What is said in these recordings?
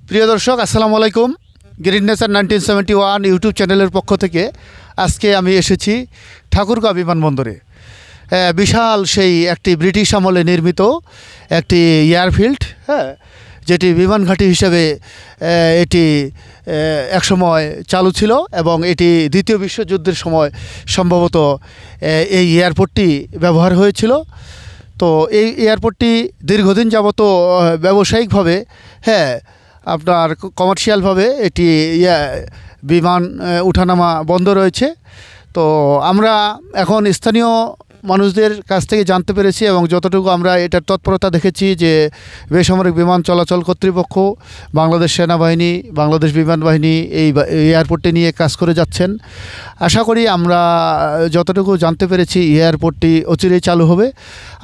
প্রিয় দর্শক, আসসালামু আলাইকুম। গ্রিন নেচার 1971 ইউটিউব চ্যানেলের পক্ষ থেকে আজকে আমি এসেছি ঠাকুরগাঁও বিমানবন্দরে। বিশাল সেই একটি ব্রিটিশ আমলে নির্মিত একটি এয়ারফিল্ড, যেটি বিমান ঘাঁটি হিসেবে এটি একসময় চালু ছিল এবং এটি দ্বিতীয় বিশ্বযুদ্ধের সময় সম্ভবত এই এয়ারপোর্টটি ব্যবহার হয়েছিল। তো এই এয়ারপোর্টটি দীর্ঘদিন যাবত ব্যবসায়িকভাবে আপনার কমার্শিয়ালভাবে এটি বিমান ওঠানামা বন্ধ রয়েছে। তো আমরা এখন স্থানীয় মানুষদের কাছ থেকে জানতে পেরেছি এবং যতটুকু আমরা এটার তৎপরতা দেখেছি যে বেসামরিক বিমান চলাচল কর্তৃপক্ষ, বাংলাদেশ সেনাবাহিনী, বাংলাদেশ বিমান বাহিনী এই এয়ারপোর্টটি নিয়ে কাজ করে যাচ্ছেন। আশা করি আমরা যতটুকু জানতে পেরেছি এয়ারপোর্টটি অচিরেই চালু হবে।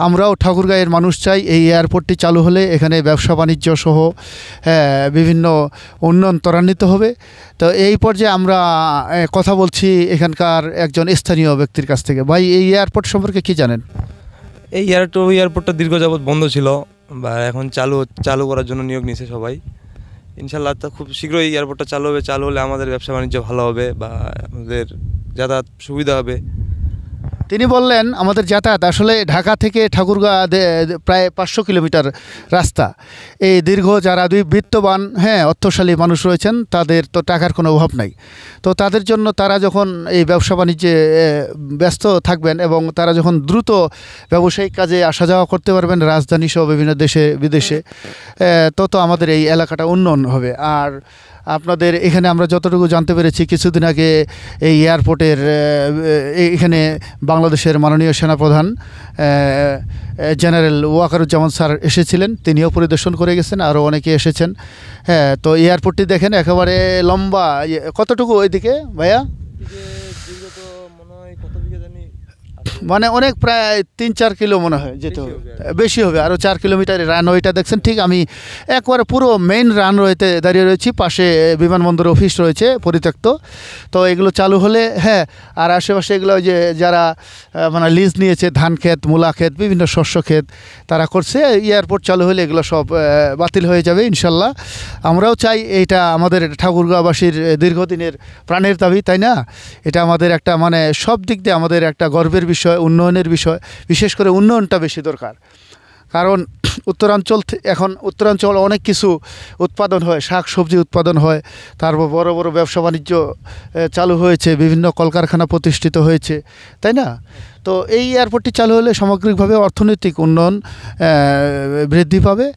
আমরাও ঠাকুরগাঁয়ের মানুষ চাই এই এয়ারপোর্টটি চালু হলে এখানে ব্যবসা বাণিজ্য সহ বিভিন্ন উন্নয়ন ত্বরান্বিত হবে। তো এই পর্যায়ে আমরা কথা বলছি এখানকার একজন স্থানীয় ব্যক্তির কাছ থেকে। ভাই, এই এয়ারপোর্ট সম্পর্কে কি জানেন? এই এয়ারপোর্টটা দীর্ঘ যাবৎ বন্ধ ছিল বা এখন চালু করার জন্য নিয়োগ নিয়েছে সবাই। ইনশাল্লাহ তো খুব শীঘ্রই এয়ারপোর্টটা চালু হবে। চালু হলে আমাদের ব্যবসা বাণিজ্য ভালো হবে বা আমাদের যাতায়াত সুবিধা হবে। তিনি বললেন আমাদের যাতায়াত আসলে ঢাকা থেকে ঠাকুরগাঁ প্রায় 500 কিলোমিটার রাস্তা। এই দীর্ঘ যারা বিত্তবান অর্থশালী মানুষ রয়েছেন তাদের তো টাকার কোনো অভাব নাই। তো তাদের জন্য তারা যখন এই ব্যবসা বাণিজ্যে ব্যস্ত থাকবেন এবং তারা যখন দ্রুত ব্যবসায়িক কাজে আসা যাওয়া করতে পারবেন রাজধানী সহ বিভিন্ন দেশে বিদেশে, তত আমাদের এই এলাকাটা উন্নয়ন হবে। আর আপনাদের এখানে আমরা যতটুকু জানতে পেরেছি কিছুদিন আগে এই এয়ারপোর্টের এখানে বাংলাদেশের মাননীয় সেনাপ্রধান জেনারেল ওয়াকারুজ্জামান স্যার এসেছিলেন, তিনিও পরিদর্শন করে গেছেন, আরও অনেকে এসেছেন। তো এয়ারপোর্টটি দেখেন একেবারে লম্বা। কতটুকু ওইদিকে ভাইয়া? মানে অনেক, প্রায় 3-4 কিলো মনে হয় যেতে হবে, বেশি হবে, আরও 4 কিলোমিটার রানওয়েটা দেখছেন। ঠিক আমি একবারে পুরো মেইন রানওয়েতে দাঁড়িয়ে রয়েছি, পাশে বিমানবন্দর অফিস রয়েছে পরিত্যক্ত। তো এগুলো চালু হলে আর আশেপাশে এগুলো যে যারা মানে লিজ নিয়েছে, ধান ক্ষেত, মূলা ক্ষেত, বিভিন্ন শস্য ক্ষেত তারা করছে, এয়ারপোর্ট চালু হলে এগুলো সব বাতিল হয়ে যাবে ইনশাল্লাহ। আমরাও চাই এইটা আমাদের ঠাকুরগাঁওবাসীর দীর্ঘদিনের প্রাণের দাবি, তাই না? এটা আমাদের একটা মানে সব দিক দিয়ে আমাদের একটা গর্বের বিষয়, উন্নয়নের বিষয়। বিশেষ করে উন্নয়নটা বেশি দরকার, কারণ উত্তরাঞ্চল অনেক কিছু উৎপাদন হয়, শাক সবজি উৎপাদন হয়, তারপর বড় বড় ব্যবসা বাণিজ্য চালু হয়েছে, বিভিন্ন কলকারখানা প্রতিষ্ঠিত হয়েছে, তাই না? তো এই এয়ারপোর্টটি চালু হলে সামগ্রিকভাবে অর্থনৈতিক উন্নয়ন বৃদ্ধি পাবে।